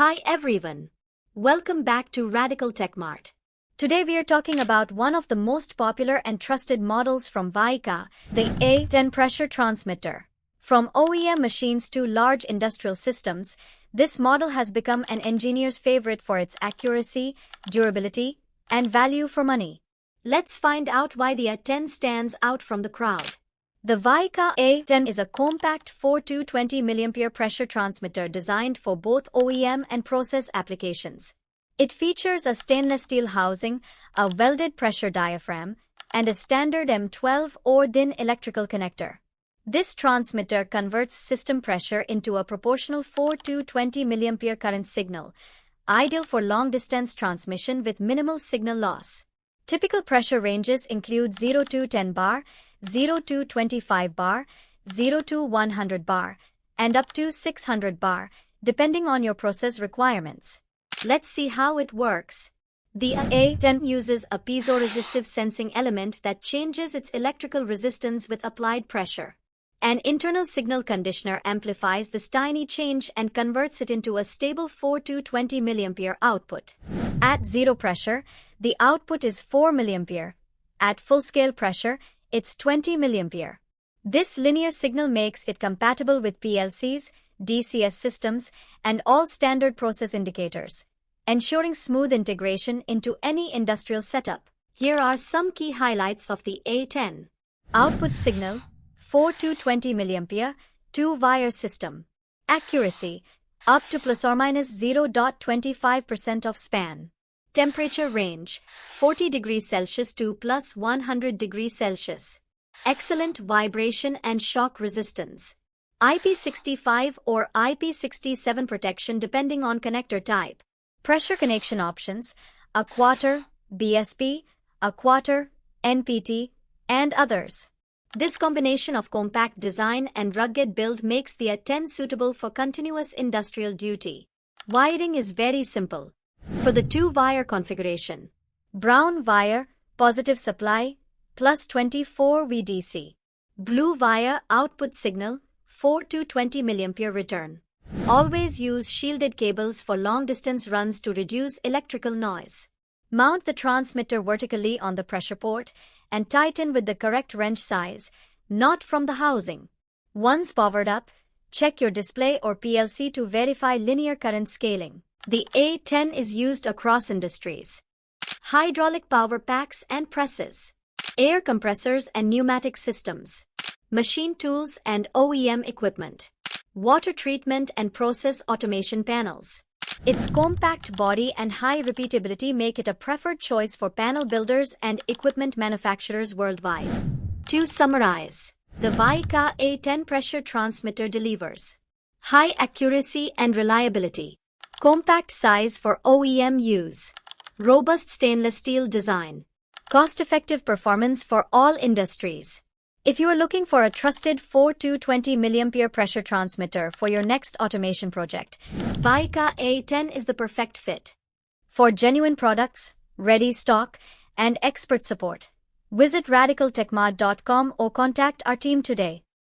Hi everyone. Welcome back to Radical TechMart. Today we are talking about one of the most popular and trusted models from WIKA, the A-10 Pressure Transmitter. From OEM machines to large industrial systems, this model has become an engineer's favorite for its accuracy, durability, and value for money. Let's find out why the A-10 stands out from the crowd. The WIKA A-10 is a compact 420 mA pressure transmitter designed for both OEM and process applications. It features a stainless steel housing, a welded pressure diaphragm, and a standard M12 or DIN electrical connector. This transmitter converts system pressure into a proportional 420 mA current signal, ideal for long-distance transmission with minimal signal loss. Typical pressure ranges include 0 to 10 bar, 0 to 25 bar, 0 to 100 bar, and up to 600 bar, depending on your process requirements. Let's see how it works. The A-10 uses a piezoresistive sensing element that changes its electrical resistance with applied pressure. An internal signal conditioner amplifies this tiny change and converts it into a stable 420 mA output. At zero pressure, the output is 4 mA. At full-scale pressure, it's 20 mA. This linear signal makes it compatible with PLCs, DCS systems, and all standard process indicators, ensuring smooth integration into any industrial setup. Here are some key highlights of the A-10. Output signal, 4 to 20 mA, 2-wire system. Accuracy, up to ±0.25% of span. Temperature range, 40 degrees Celsius to plus 100 degrees Celsius. Excellent vibration and shock resistance. IP65 or IP67 protection depending on connector type. Pressure connection options, a quarter, BSP, a quarter, NPT, and others. This combination of compact design and rugged build makes the A-10 suitable for continuous industrial duty. Wiring is very simple. For the 2-wire configuration, brown wire, positive supply, plus 24 VDC. Blue wire, output signal, 4 to 20 mA return. Always use shielded cables for long-distance runs to reduce electrical noise. Mount the transmitter vertically on the pressure port and tighten with the correct wrench size, not from the housing. Once powered up, check your display or PLC to verify linear current scaling. The A-10 is used across industries. Hydraulic power packs and presses, air compressors and pneumatic systems, machine tools and OEM equipment, water treatment and process automation panels. Its compact body and high repeatability make it a preferred choice for panel builders and equipment manufacturers worldwide. To summarize, the WIKA A-10 pressure transmitter delivers high accuracy and reliability, compact size for OEM use, robust stainless steel design, cost-effective performance for all industries. If you are looking for a trusted 4 to 20 mA pressure transmitter for your next automation project, WIKA A-10 is the perfect fit. For genuine products, ready stock, and expert support, visit radicaltechmart.com or contact our team today.